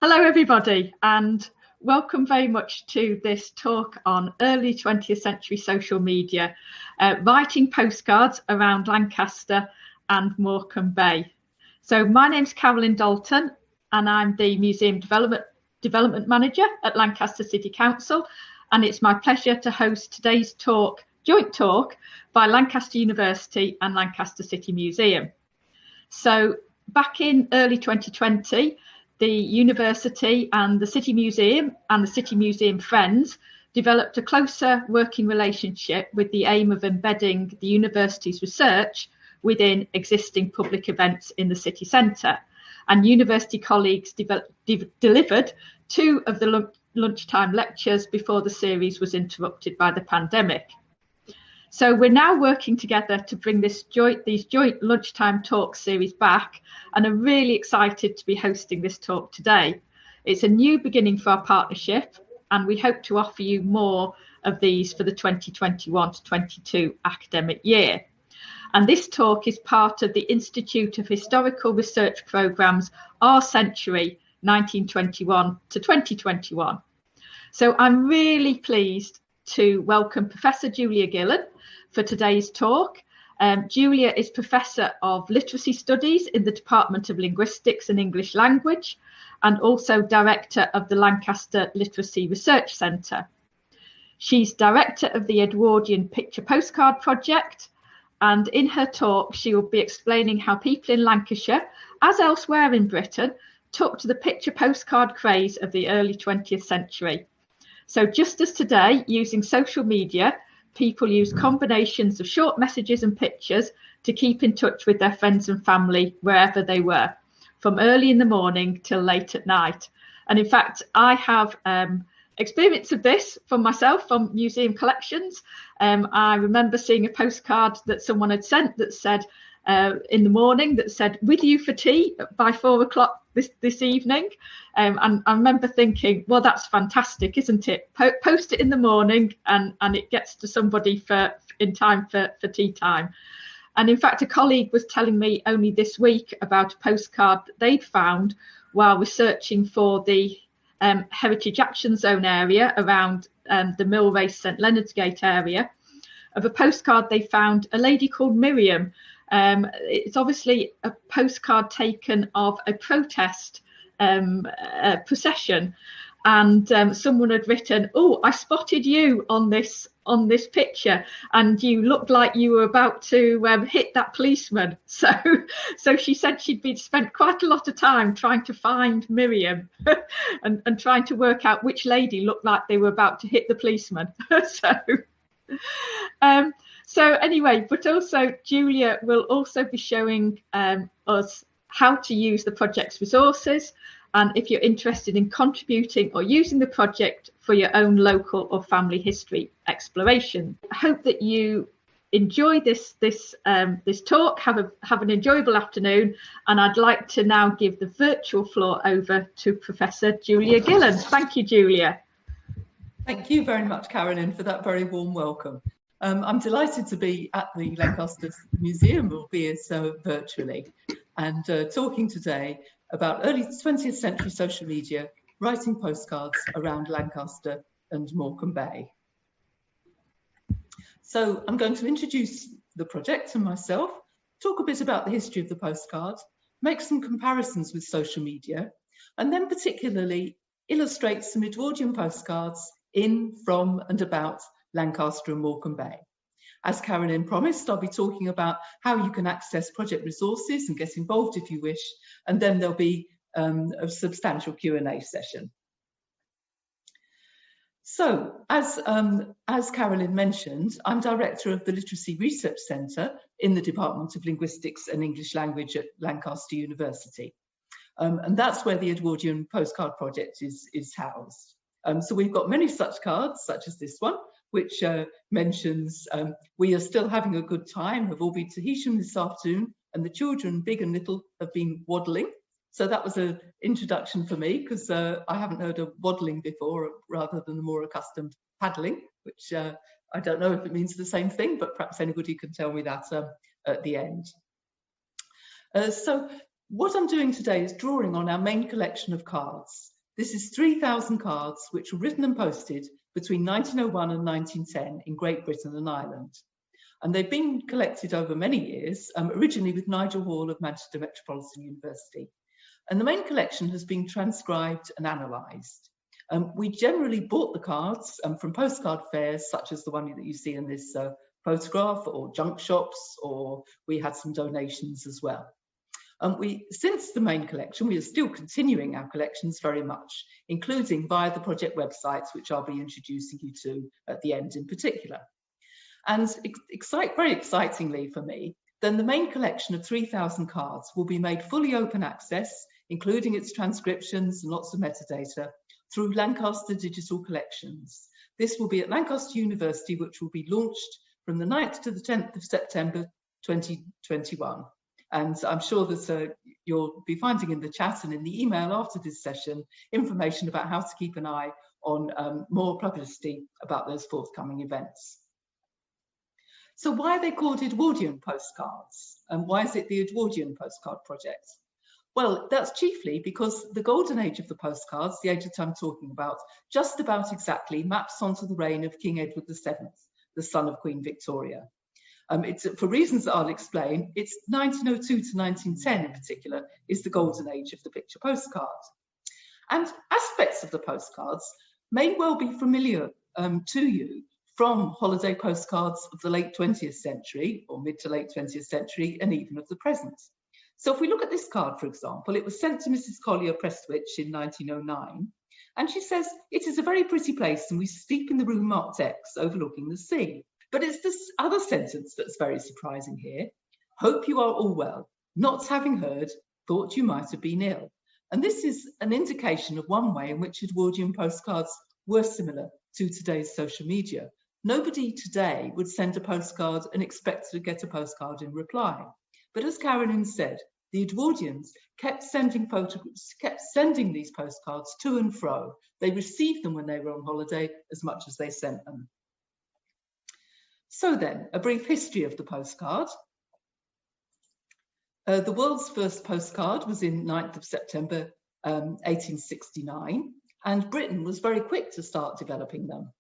Hello everybody, and welcome very much to this talk on early 20th century social media, writing postcards around Lancaster and Morecambe Bay. So my name's Carolyn Dalton and I'm the Museum Development Manager at Lancaster City Council, and it's my pleasure to host today's joint talk by Lancaster University and Lancaster City Museum. So back in early 2020, the university and the City Museum and the City Museum Friends developed a closer working relationship with the aim of embedding the university's research within existing public events in the city centre. And university colleagues delivered two of the lunchtime lectures before the series was interrupted by the pandemic. So we're now working together to bring these joint lunchtime talk series back, and I'm really excited to be hosting this talk today. It's a new beginning for our partnership, and we hope to offer you more of these for the 2021 to 22 academic year. And this talk is part of the Institute of Historical Research Programme's Our Century 1921 to 2021. So I'm really pleased to welcome Professor Julia Gillan for today's talk. Julia is Professor of Literacy Studies in the Department of Linguistics and English Language, and also Director of the Lancaster Literacy Research Centre. She's Director of the Edwardian Picture Postcard Project, and in her talk she will be explaining how people in Lancashire, as elsewhere in Britain, took to the picture postcard craze of the early 20th century. So just as today, using social media, people use combinations of short messages and pictures to keep in touch with their friends and family wherever they were, from early in the morning till late at night. And in fact, I have experience of this from myself from museum collections. I remember seeing a postcard that someone had sent that said in the morning, that said, "With you for tea by 4 o'clock this evening." And I remember thinking, well, that's fantastic, isn't it? Post it in the morning and it gets to somebody in time for tea time. And in fact, a colleague was telling me only this week about a postcard that they'd found while researching for the Heritage Action Zone area around the Mill Race St Leonard's Gate area, of a postcard they found a lady called Miriam. It's obviously a postcard taken of a protest procession, and someone had written, "Oh, I spotted you on this picture, and you looked like you were about to hit that policeman." So she said she'd spent quite a lot of time trying to find Miriam and trying to work out which lady looked like they were about to hit the policeman. So anyway, but also Julia will also be showing us how to use the project's resources, and if you're interested in contributing or using the project for your own local or family history exploration. I hope that you enjoy this talk, have an enjoyable afternoon, and I'd like to now give the virtual floor over to Professor Julia Gillan. Thank you, Julia. Thank you very much, Carolyn, for that very warm welcome. I'm delighted to be at the Lancaster Museum, albeit virtually, and talking today about early 20th century social media, writing postcards around Lancaster and Morecambe Bay. So I'm going to introduce the project and myself, talk a bit about the history of the postcard, make some comparisons with social media, and then particularly illustrate some Edwardian postcards in, from and about Lancaster and Morecambe Bay. As Carolyn promised, I'll be talking about how you can access project resources and get involved if you wish, and then there'll be a substantial Q&A session. So, as Carolyn mentioned, I'm Director of the Literacy Research Centre in the Department of Linguistics and English Language at Lancaster University. And that's where the Edwardian Postcard Project is housed. So we've got many such cards, such as this one, which mentions we are still having a good time, have all been to Hesham this afternoon, and the children, big and little, have been waddling. So that was an introduction for me, because I haven't heard of waddling before, rather than the more accustomed paddling, which I don't know if it means the same thing, but perhaps anybody can tell me that at the end. So what I'm doing today is drawing on our main collection of cards, This is 3,000 cards which were written and posted between 1901 and 1910 in Great Britain and Ireland. And they've been collected over many years, originally with Nigel Hall of Manchester Metropolitan University. And the main collection has been transcribed and analysed. We generally bought the cards from postcard fairs, such as the one that you see in this photograph, or junk shops, or we had some donations as well. Since the main collection, we are still continuing our collections very much, including via the project websites, which I'll be introducing you to at the end in particular. And very excitingly for me, then the main collection of 3,000 cards will be made fully open access, including its transcriptions and lots of metadata, through Lancaster Digital Collections. This will be at Lancaster University, which will be launched from the 9th to the 10th of September 2021. And I'm sure that you'll be finding in the chat and in the email after this session information about how to keep an eye on more publicity about those forthcoming events. So why are they called Edwardian postcards? And why is it the Edwardian Postcard Project? Well, that's chiefly because the golden age of the postcards, the age that I'm talking about, just about exactly maps onto the reign of King Edward VII, the son of Queen Victoria. It's for reasons that I'll explain. It's 1902 to 1910 in particular is the golden age of the picture postcard. And aspects of the postcards may well be familiar to you from holiday postcards of the late 20th century or mid to late 20th century and even of the present. So if we look at this card, for example, it was sent to Mrs. Collier Prestwich in 1909. And she says, "It is a very pretty place and we sleep in the room marked X overlooking the sea." But it's this other sentence that's very surprising here. "Hope you are all well. Not having heard, thought you might have been ill." And this is an indication of one way in which Edwardian postcards were similar to today's social media. Nobody today would send a postcard and expect to get a postcard in reply. But as Carolyn said, the Edwardians kept sending these postcards to and fro. They received them when they were on holiday as much as they sent them. So then, a brief history of the postcard. The world's first postcard was in 9th of September 1869, and Britain was very quick to start developing them.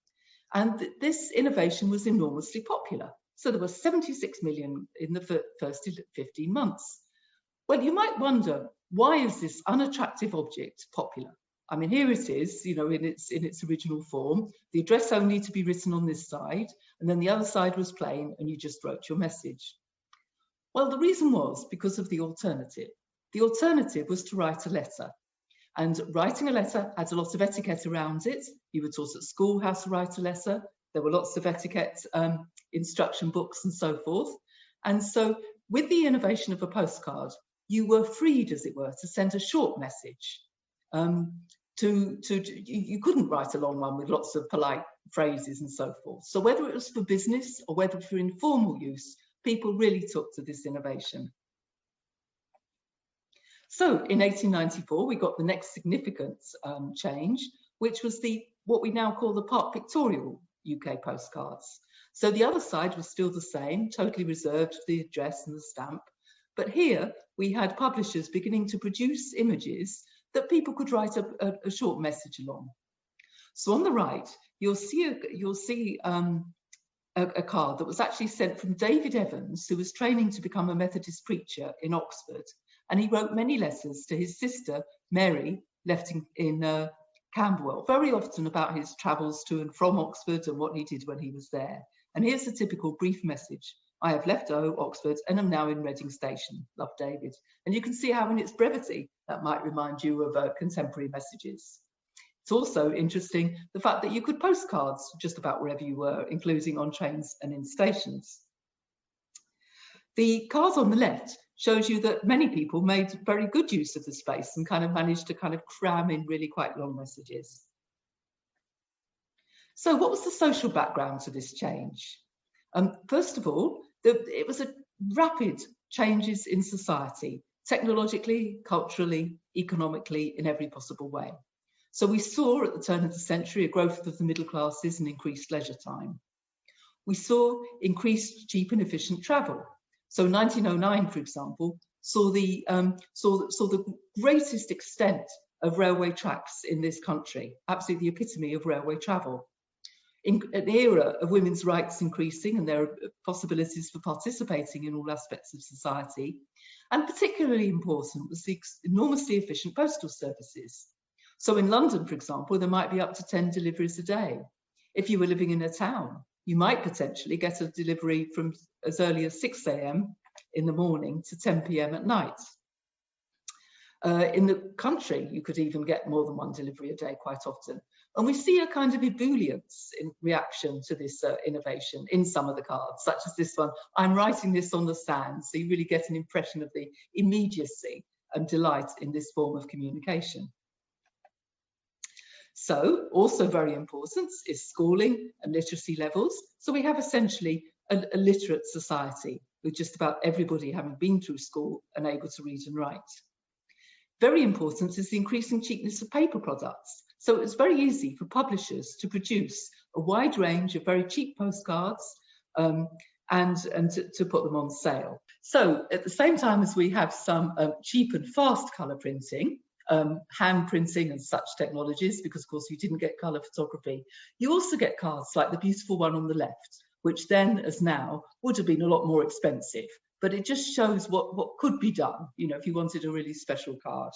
And this innovation was enormously popular. So there were 76 million in the first 15 months. Well, you might wonder, why is this unattractive object popular? I mean, here it is, you know, in its original form. The address only to be written on this side, and then the other side was plain, and you just wrote your message. Well, the reason was because of the alternative. The alternative was to write a letter. And writing a letter had a lot of etiquette around it. You were taught at school how to write a letter. There were lots of etiquette instruction books and so forth. And so with the innovation of a postcard, you were freed, as it were, to send a short message. You couldn't write a long one with lots of polite phrases and so forth. So whether it was for business or whether for informal use, people really took to this innovation. So in 1894, we got the next significant change, which was what we now call the part pictorial UK postcards. So the other side was still the same, totally reserved for the address and the stamp. But here we had publishers beginning to produce images that people could write a short message along. So on the right, you'll see a card that was actually sent from David Evans, who was training to become a Methodist preacher in Oxford. And he wrote many letters to his sister, Mary, left in Camberwell, very often about his travels to and from Oxford and what he did when he was there. And here's a typical brief message. "I have left Oxford and am now in Reading Station. Love, David." And you can see how in its brevity, that might remind you of contemporary messages. It's also interesting, the fact that you could post cards just about wherever you were, including on trains and in stations. The card on the left shows you that many people made very good use of the space and kind of managed to kind of cram in really quite long messages. So what was the social background to this change? First of all, it was a rapid changes in society, technologically, culturally, economically, in every possible way. So we saw at the turn of the century a growth of the middle classes and increased leisure time. We saw increased cheap and efficient travel. So 1909, for example, saw the greatest extent of railway tracks in this country, absolutely the epitome of railway travel. In an era of women's rights increasing and their possibilities for participating in all aspects of society, and particularly important was the enormously efficient postal services. So in London, for example, there might be up to 10 deliveries a day. If you were living in a town, you might potentially get a delivery from as early as 6 a.m. in the morning to 10 p.m. at night. In the country, you could even get more than one delivery a day quite often. And we see a kind of ebullience in reaction to this innovation in some of the cards, such as this one. I'm writing this on the sand, so you really get an impression of the immediacy and delight in this form of communication. So, also very important is schooling and literacy levels. So we have essentially a literate society with just about everybody having been through school and able to read and write. Very important is the increasing cheapness of paper products. So it's very easy for publishers to produce a wide range of very cheap postcards and to put them on sale. So at the same time as we have some cheap and fast colour printing, hand printing and such technologies, because of course you didn't get colour photography, you also get cards like the beautiful one on the left, which then as now would have been a lot more expensive. But it just shows what could be done, you know, if you wanted a really special card.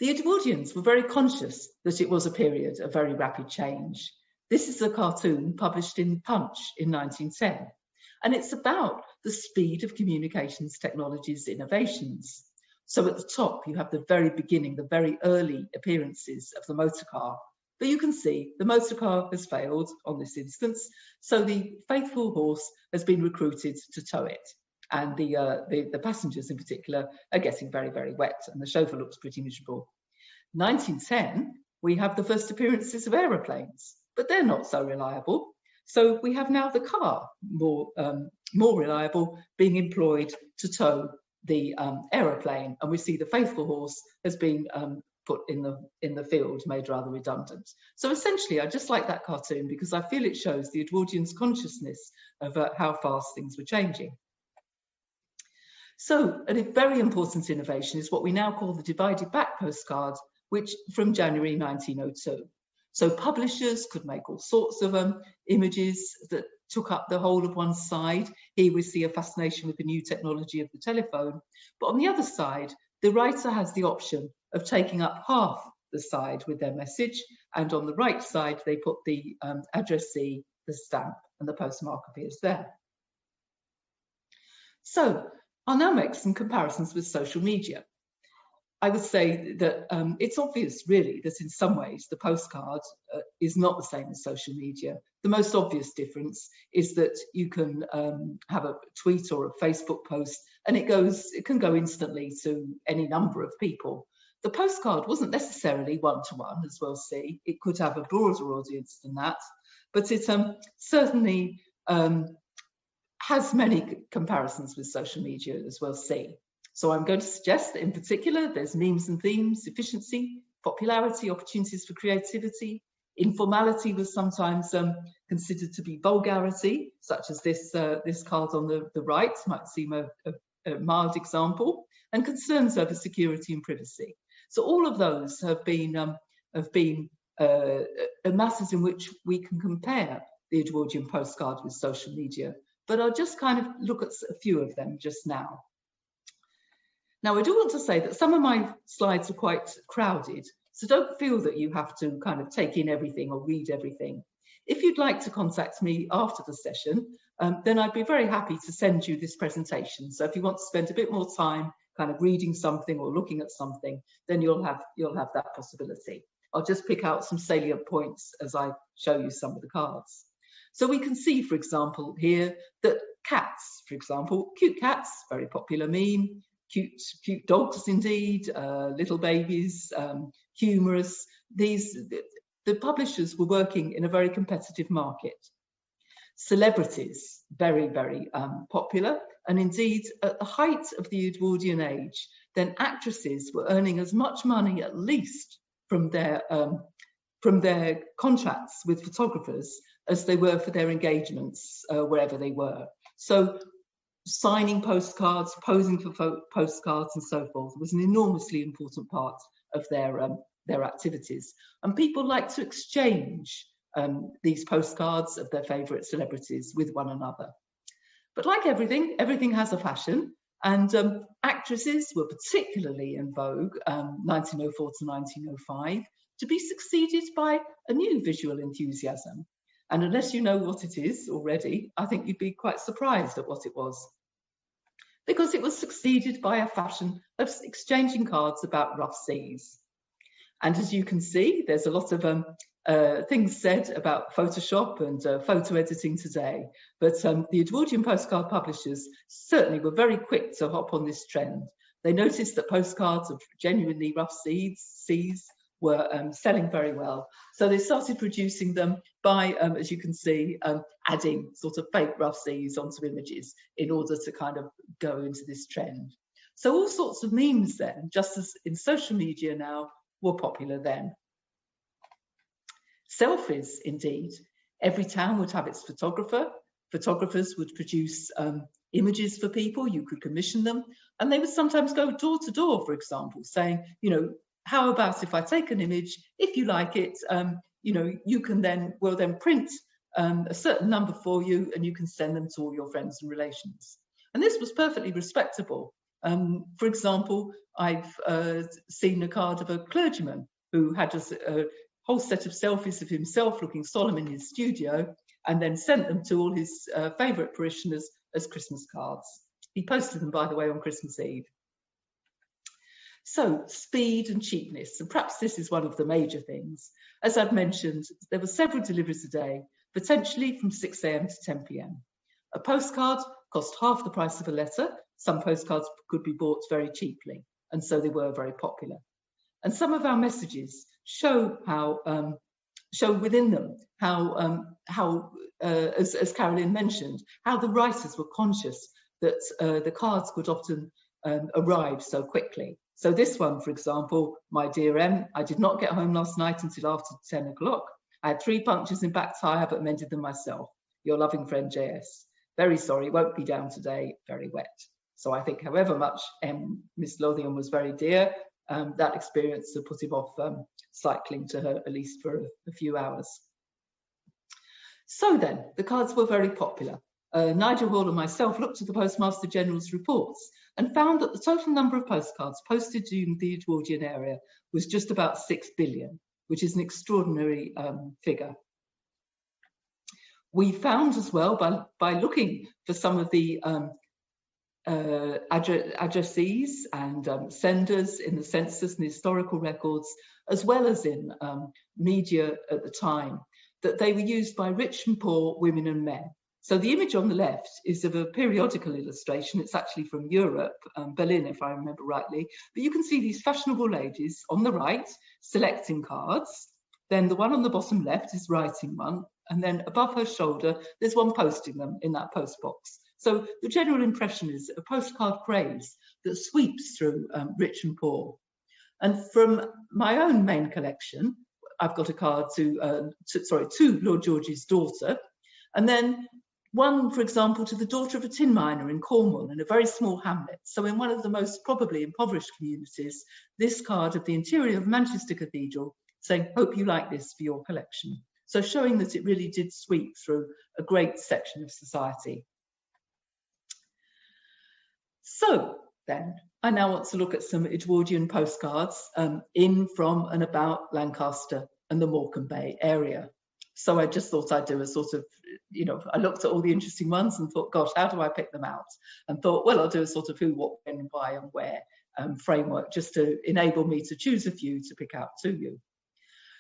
The Edwardians were very conscious that it was a period of very rapid change. This is a cartoon published in Punch in 1910, and it's about the speed of communications technologies innovations. So at the top, you have the very beginning, the very early appearances of the motor car. But you can see the motor car has failed on this instance, so the faithful horse has been recruited to tow it. And the passengers in particular are getting very, very wet, and the chauffeur looks pretty miserable. 1910, we have the first appearances of aeroplanes, but they're not so reliable. So we have now the car, more reliable, being employed to tow the aeroplane, and we see the faithful horse has been put in the field, made rather redundant. So essentially, I just like that cartoon because I feel it shows the Edwardians' consciousness of how fast things were changing. So a very important innovation is what we now call the divided back postcard, which from January 1902. So publishers could make all sorts of images that took up the whole of one side. Here we see a fascination with the new technology of the telephone. But on the other side, the writer has the option of taking up half the side with their message, and on the right side, they put the addressee, the stamp, and the postmark appears there. So I'll now make some comparisons with social media. I would say that it's obvious, really, that in some ways the postcard is not the same as social media. The most obvious difference is that you can have a tweet or a Facebook post, and it can go instantly to any number of people. The postcard wasn't necessarily one-to-one, as we'll see. It could have a broader audience than that, but it certainly has many comparisons with social media, as we'll see. So I'm going to suggest that in particular, there's memes and themes, efficiency, popularity, opportunities for creativity. Informality was sometimes considered to be vulgarity, such as this card on the right might seem a mild example, and concerns over security and privacy. So all of those have been matters in which we can compare the Edwardian postcard with social media, but I'll just kind of look at a few of them just now. Now, I do want to say that some of my slides are quite crowded, so don't feel that you have to kind of take in everything or read everything. If you'd like to contact me after the session, then I'd be very happy to send you this presentation. So if you want to spend a bit more time kind of reading something or looking at something, then you'll have that possibility. I'll just pick out some salient points as I show you some of the cards. So we can see, for example, here that cats, for example, cute cats, very popular meme, cute dogs indeed, little babies, humorous. The publishers were working in a very competitive market. Celebrities, very, very popular, and indeed at the height of the Edwardian age, then actresses were earning as much money at least from their contracts with photographers as they were for their engagements wherever they were. So signing postcards, posing for postcards and so forth was an enormously important part of their activities. And people like to exchange these postcards of their favourite celebrities with one another. But like everything, everything has a fashion, and actresses were particularly in vogue 1904 to 1905, to be succeeded by a new visual enthusiasm. And unless you know what it is already, I think you'd be quite surprised at what it was. Because it was succeeded by a fashion of exchanging cards about rough seas. And as you can see, there's a lot of things said about Photoshop and photo editing today. But the Edwardian postcard publishers certainly were very quick to hop on this trend. They noticed that postcards of genuinely rough seas were selling very well. So they started producing them by, as you can see, adding sort of fake rough seas onto images in order to kind of go into this trend. So all sorts of memes then, just as in social media now, were popular then. Selfies, indeed. Every town would have its photographer. Photographers would produce images for people. You could commission them. And they would sometimes go door to door, for example, saying, you know, how about if I take an image, if you like it, you know, you can then, we'll then print a certain number for you and you can send them to all your friends and relations. And this was perfectly respectable. For example, I've seen a card of a clergyman who had a whole set of selfies of himself looking solemn in his studio and then sent them to all his favourite parishioners as Christmas cards. He posted them, by the way, on Christmas Eve. So, speed and cheapness, and perhaps this is one of the major things. As I've mentioned, there were several deliveries a day, potentially from 6 AM to 10 PM. A postcard cost half the price of a letter. Some postcards could be bought very cheaply, and so they were very popular. And some of our messages show how, show within them how, as Carolyn mentioned, how the writers were conscious that the cards could often arrive so quickly. So this one, for example, my dear M, I did not get home last night until after 10 o'clock. I had 3 punctures in back tyre, but mended them myself. Your loving friend, JS. Very sorry, won't be down today, very wet. So I think however much Miss Lothian was very dear, that experience put him off cycling to her, at least for a few hours. So then, the cards were very popular. Nigel Hall and myself looked at the Postmaster General's reports and found that the total number of postcards posted in the Edwardian area was just about 6 billion, which is an extraordinary figure. We found as well, by looking for some of the addressees and senders in the census and historical records, as well as in media at the time, that they were used by rich and poor, women and men. So the image on the left is of a periodical illustration. It's actually from Europe, Berlin, if I remember rightly. But you can see these fashionable ladies on the right selecting cards. Then the one on the bottom left is writing one. And then above her shoulder, there's one posting them in that post box. So the general impression is a postcard craze that sweeps through rich and poor. And from my own main collection, I've got a card to Lord George's daughter. And then one, for example, to the daughter of a tin miner in Cornwall in a very small hamlet. So in one of the most probably impoverished communities, this card of the interior of Manchester Cathedral saying, hope you like this for your collection. So showing that it really did sweep through a great section of society. So then, I now want to look at some Edwardian postcards in, from and about Lancaster and the Morecambe Bay area. So I just thought I'd do a sort of, you know, I looked at all the interesting ones and thought, gosh, how do I pick them out? And thought, well, I'll do a sort of who, what, when, why and where framework just to enable me to choose a few to pick out to you.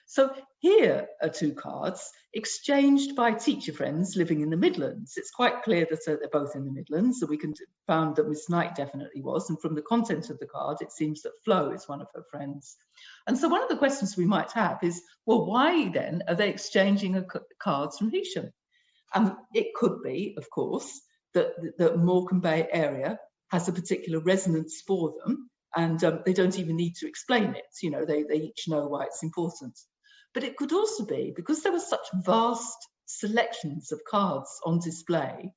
So here are 2 cards exchanged by teacher friends living in the Midlands. It's quite clear that they're both in the Midlands, so we can found that Miss Knight definitely was, and from the content of the card, it seems that Flo is one of her friends. And so one of the questions we might have is, well, why then are they exchanging cards from Heysham? And it could be, of course, that the Morecambe Bay area has a particular resonance for them, and they don't even need to explain it. You know, they each know why it's important. But it could also be because there were such vast selections of cards on display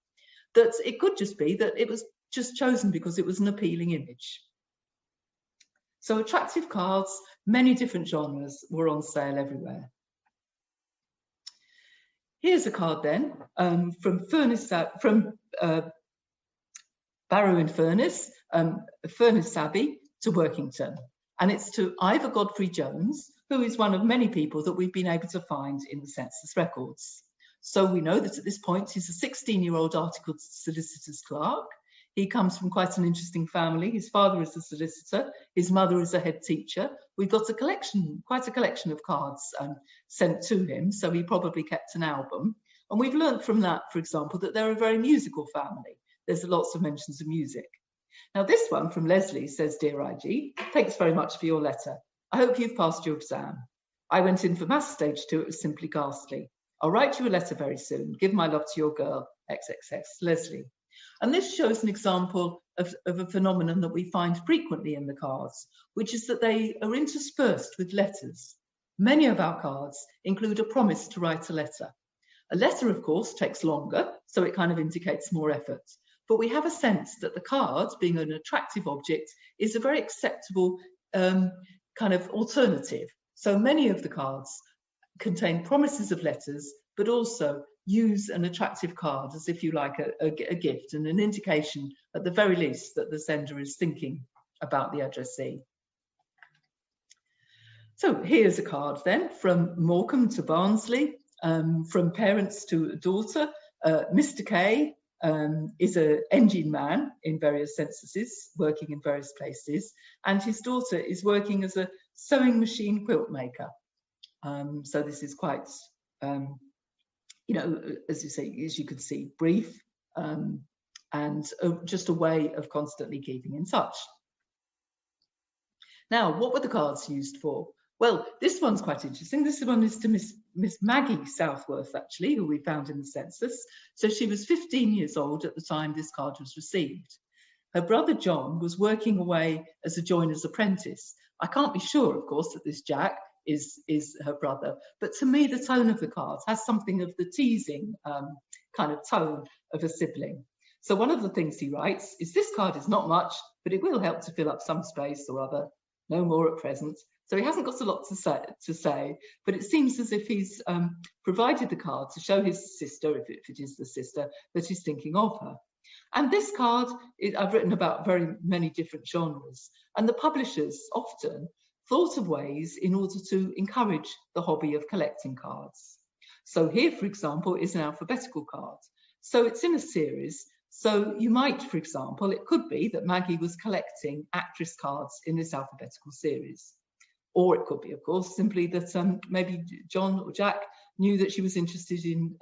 that it could just be that it was just chosen because it was an appealing image. So attractive cards, many different genres, were on sale everywhere. Here's a card then from Barrow-in-Furness, Furness Abbey to Workington. And it's to Ivor Godfrey Jones, who is one of many people that we've been able to find in the census records. So we know that at this point he's a 16-year-old articled solicitor's clerk. He comes from quite an interesting family. His father is a solicitor, his mother is a head teacher. We've got a collection, quite a collection of cards sent to him, so he probably kept an album. And we've learned from that, for example, that they're a very musical family. There's lots of mentions of music. Now this one from Leslie says, "Dear IG, thanks very much for your letter. I hope you've passed your exam. I went in for maths stage 2, it was simply ghastly. I'll write you a letter very soon. Give my love to your girl, XXX, Leslie." And this shows an example of a phenomenon that we find frequently in the cards, which is that they are interspersed with letters. Many of our cards include a promise to write a letter. A letter, of course, takes longer, so it kind of indicates more effort. But we have a sense that the card, being an attractive object, is a very acceptable kind of alternative. So many of the cards contain promises of letters, but also use an attractive card as, if you like, a gift and an indication, at the very least, that the sender is thinking about the addressee. So here's a card then from Morecambe to Barnsley, from parents to a daughter. Mr. Kaye is an engine man in various censuses, working in various places, and his daughter is working as a sewing machine quilt maker. So this is quite, you know, as you say, as you could see, brief and just a way of constantly keeping in touch. Now, what were the cards used for? Well, this one's quite interesting. This one is to Miss Maggie Southworth, actually, who we found in the census. So she was 15 years old at the time this card was received. Her brother John was working away as a joiner's apprentice. I can't be sure, of course, that this Jack is her brother, but to me the tone of the cards has something of the teasing kind of tone of a sibling. So one of the things he writes is, "This card is not much, but it will help to fill up some space or other. No more at present." So he hasn't got a lot to say, but it seems as if he's provided the card to show his sister, if it is the sister, that he's thinking of her. And this card, I've written about very many different genres, and the publishers often thought of ways in order to encourage the hobby of collecting cards. So here, for example, is an alphabetical card. So it's in a series. So you might, for example, it could be that Maggie was collecting actress cards in this alphabetical series. Or it could be, of course, simply that maybe John or Jack knew that she was interested in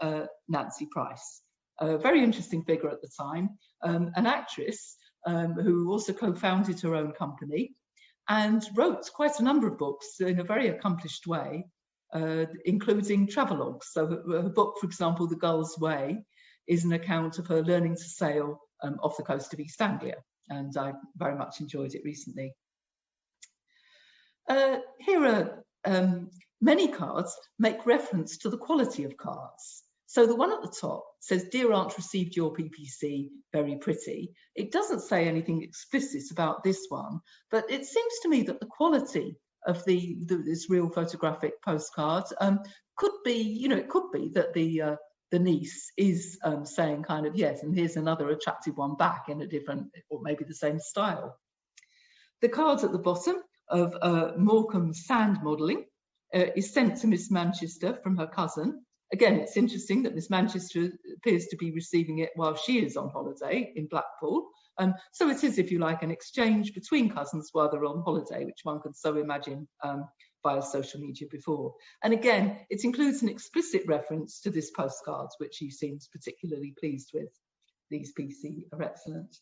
Nancy Price, a very interesting figure at the time, an actress who also co-founded her own company and wrote quite a number of books in a very accomplished way, including travelogues. So her book, for example, The Gull's Way, is an account of her learning to sail off the coast of East Anglia, and I very much enjoyed it recently. Here are many cards make reference to the quality of cards. So the one at the top says, "Dear Aunt, received your PPC, very pretty." It doesn't say anything explicit about this one, but it seems to me that the quality of this real photographic postcard could be, you know, it could be that the niece is saying kind of, yes, and here's another attractive one back in a different, or maybe the same style. The cards at the bottom of Morecambe sand modelling is sent to Miss Manchester from her cousin. Again, it's interesting that Miss Manchester appears to be receiving it while she is on holiday in Blackpool. So it is, if you like, an exchange between cousins while they're on holiday, which one could so imagine via social media before. And again, it includes an explicit reference to this postcard, which he seems particularly pleased with. These PC are excellent.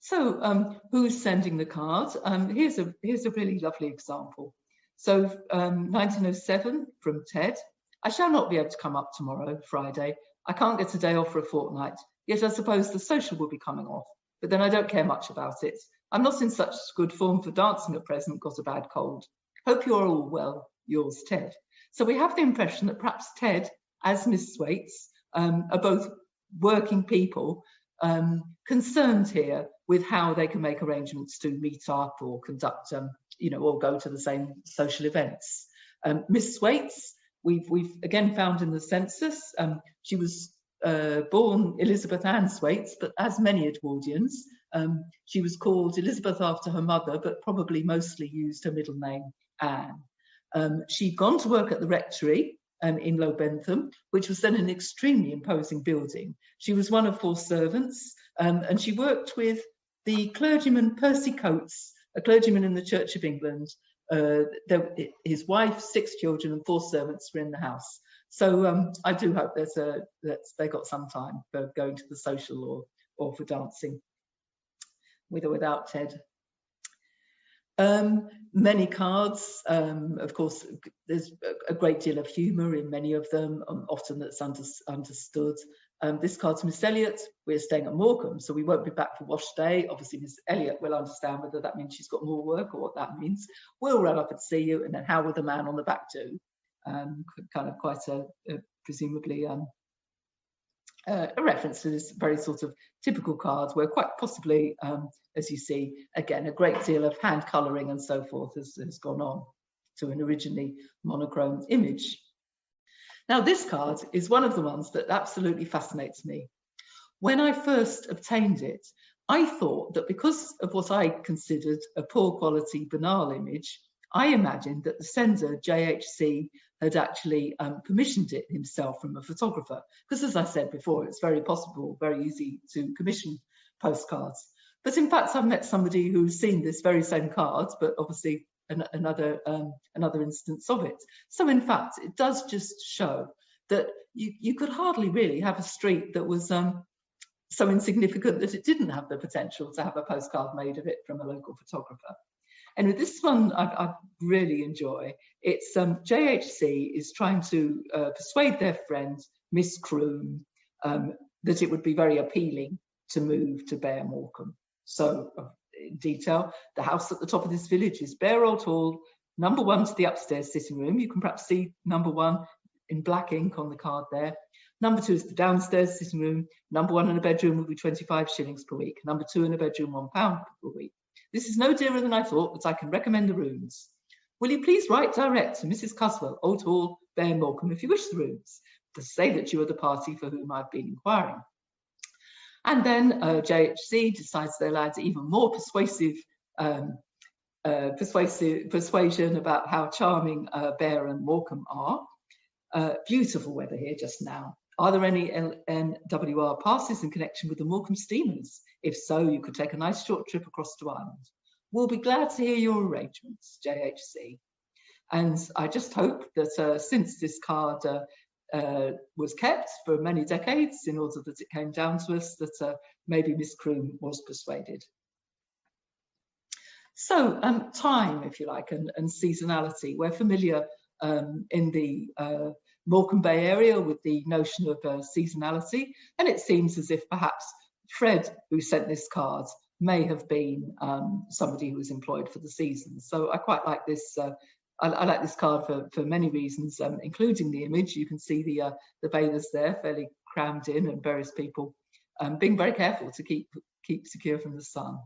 So who's sending the card? Here's a really lovely example. So 1907 from Ted. "I shall not be able to come up tomorrow, Friday. I can't get a day off for a fortnight, yet I suppose the social will be coming off, but then I don't care much about it. I'm not in such good form for dancing at present, got a bad cold. Hope you're all well, yours, Ted." So we have the impression that perhaps Ted, as Miss Thwaites, are both working people concerned here with how they can make arrangements to meet up or conduct, or go to the same social events. Miss Waits, we've again found in the census. She was born Elizabeth Ann Swaits, but as many Edwardians, she was called Elizabeth after her mother, but probably mostly used her middle name, Anne. She'd gone to work at the rectory in Low Bentham, which was then an extremely imposing building. She was one of 4 servants, and she worked with the clergyman Percy Coates, a clergyman in the Church of England. His wife, 6 children, and 4 servants were in the house. So I do hope that they got some time for going to the social or for dancing, with or without Ted. Many cards, of course, there's a great deal of humour in many of them, often that's understood. This card's Miss Elliot. We're staying at Morecambe, so we won't be back for wash day. Obviously, Miss Elliot will understand whether that means she's got more work or what that means. We'll run up and see you, and then how will the man on the back do? Kind of quite presumably a reference to this very sort of typical cards where quite possibly, as you see, again, a great deal of hand colouring and so forth has gone on to an originally monochrome image. Now, this card is one of the ones that absolutely fascinates me. When I first obtained it, I thought that because of what I considered a poor quality banal image, I imagined that the sender, JHC, had actually commissioned it himself from a photographer. Because as I said before, it's very possible, very easy to commission postcards. But in fact, I've met somebody who's seen this very same card, but obviously another instance of it. So in fact, it does just show that you could hardly really have a street that was so insignificant that it didn't have the potential to have a postcard made of it from a local photographer. And with this one, I really enjoy. It's JHC is trying to persuade their friend, Miss Croom, that it would be very appealing to move to Bay and Morecambe. So, in detail, the house at the top of this village is bare old hall, number 1 to the upstairs sitting room. You can perhaps see number 1 in black ink on the card there. Number 2 is the downstairs sitting room. Number 1 in a bedroom will be 25 shillings per week. Number 2 in a bedroom, £1 per week. This is no dearer than I thought, but I can recommend the rooms. Will you please write direct to Mrs. Cuswell, Old Hall, Bay and Morecambe, if you wish the rooms, to say that you are the party for whom I've been inquiring. And then JHC decides they'll add even more persuasion about how charming Bay and Morecambe are. Beautiful weather here just now. Are there any NWR passes in connection with the Morecambe steamers? If so, you could take a nice short trip across to Ireland. We'll be glad to hear your arrangements, JHC. And I just hope that since this card was kept for many decades in order that it came down to us, that maybe Miss Croom was persuaded. So time, if you like, and seasonality. We're familiar in the Morecambe Bay area with the notion of seasonality, and it seems as if perhaps Fred, who sent this card, may have been somebody who was employed for the season. So I quite like this. I like this card for many reasons, including the image. You can see the bathers there, fairly crammed in, and various people being very careful to keep secure from the sun.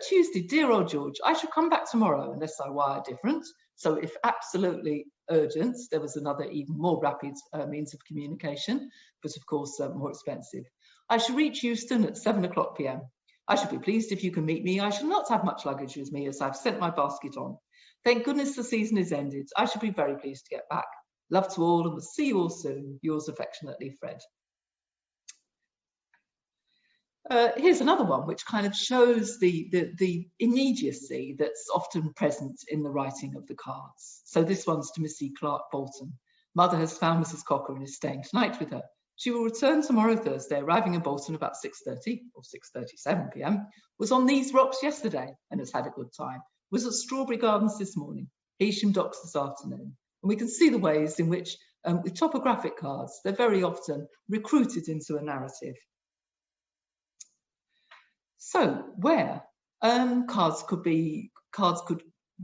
Tuesday, dear old George, I shall come back tomorrow unless I wire different. So if absolutely urgent, there was another even more rapid means of communication, but of course more expensive. I shall reach Euston at 7 o'clock p.m. I shall be pleased if you can meet me. I shall not have much luggage with me as I've sent my basket on. Thank goodness the season is ended. I shall be very pleased to get back. Love to all and we'll see you all soon. Yours affectionately, Fred. Here's another one which kind of shows the immediacy that's often present in the writing of the cards. So this one's to Missy Clark Bolton. Mother has found Mrs. Cocker and is staying tonight with her. She will return tomorrow Thursday, arriving in Bolton about 6:30 or 6:37 p.m. Was on these rocks yesterday and has had a good time. Was at Strawberry Gardens this morning, Heysham Docks this afternoon. And we can see the ways in which, with topographic cards, they're very often recruited into a narrative. So where cards could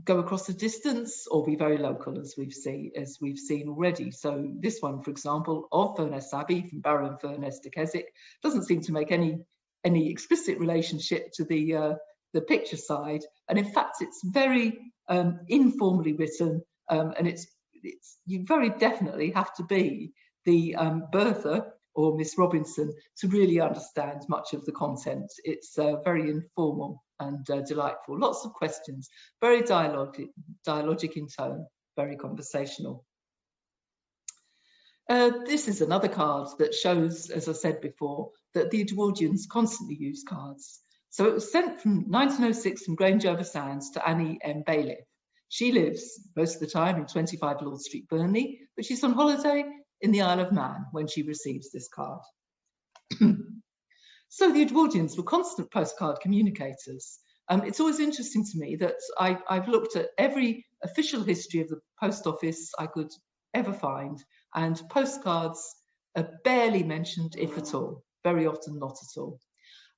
go across the distance or be very local, as we've seen already. So this one, for example, of Furness Abbey, from Barrow and Furness to Keswick, doesn't seem to make any explicit relationship to the picture side, and in fact it's very informally written, and it's you very definitely have to be the Bertha or Miss Robinson to really understand much of the content. It's very informal and delightful. Lots of questions, very dialogic in tone, very conversational. This is another card that shows, as I said before, that the Edwardians constantly use cards. So it was sent from 1906 from Grange-over-Sands to Annie M. Bailiff. She lives most of the time in 25 Lord Street, Burnley, but she's on holiday in the Isle of Man when she receives this card. So the Edwardians were constant postcard communicators. It's always interesting to me that I've looked at every official history of the post office I could ever find, and postcards are barely mentioned, if at all, very often not at all.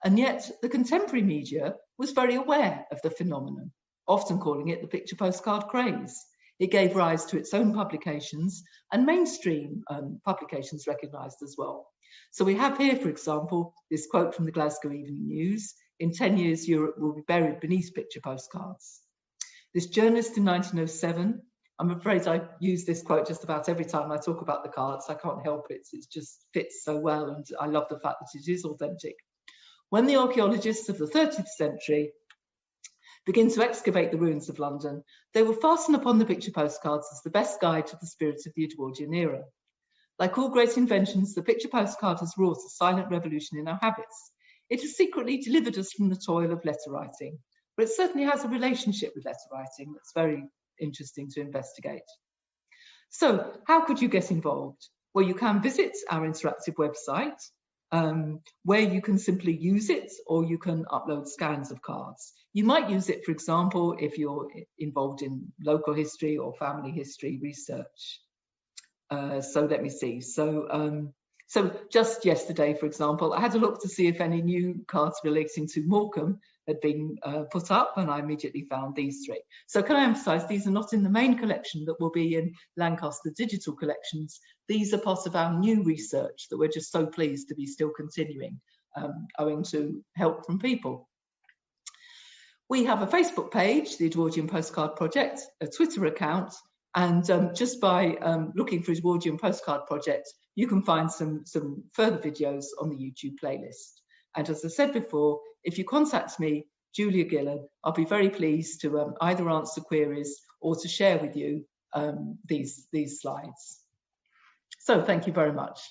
And yet the contemporary media was very aware of the phenomenon, often calling it the picture postcard craze. It gave rise to its own publications, and mainstream publications recognised as well. So we have here, for example, this quote from the Glasgow Evening News: "In 10 years, Europe will be buried beneath picture postcards." This journalist in 1907, I'm afraid I use this quote just about every time I talk about the cards. I can't help it. It just fits so well, and I love the fact that it is authentic. When the archaeologists of the 30th century begin to excavate the ruins of London, they will fasten upon the picture postcards as the best guide to the spirit of the Edwardian era. Like all great inventions, the picture postcard has wrought a silent revolution in our habits. It has secretly delivered us from the toil of letter writing, but it certainly has a relationship with letter writing that's very interesting to investigate. So how could you get involved? Well, you can visit our interactive website, where you can simply use it, or you can upload scans of cards. You might use it, for example, if you're involved in local history or family history research. So let me see. So just yesterday, for example, I had a look to see if any new cards relating to Morecambe had been put up, and I immediately found these three. So can I emphasise, these are not in the main collection that will be in Lancaster digital collections. These are part of our new research that we're just so pleased to be still continuing, owing to help from people. We have a Facebook page, the Edwardian Postcard Project, a Twitter account, and just by looking for Edwardian Postcard Project, you can find some further videos on the YouTube playlist. And as I said before, if you contact me, Julia Gillan, I'll be very pleased to either answer queries or to share with you these slides. So thank you very much.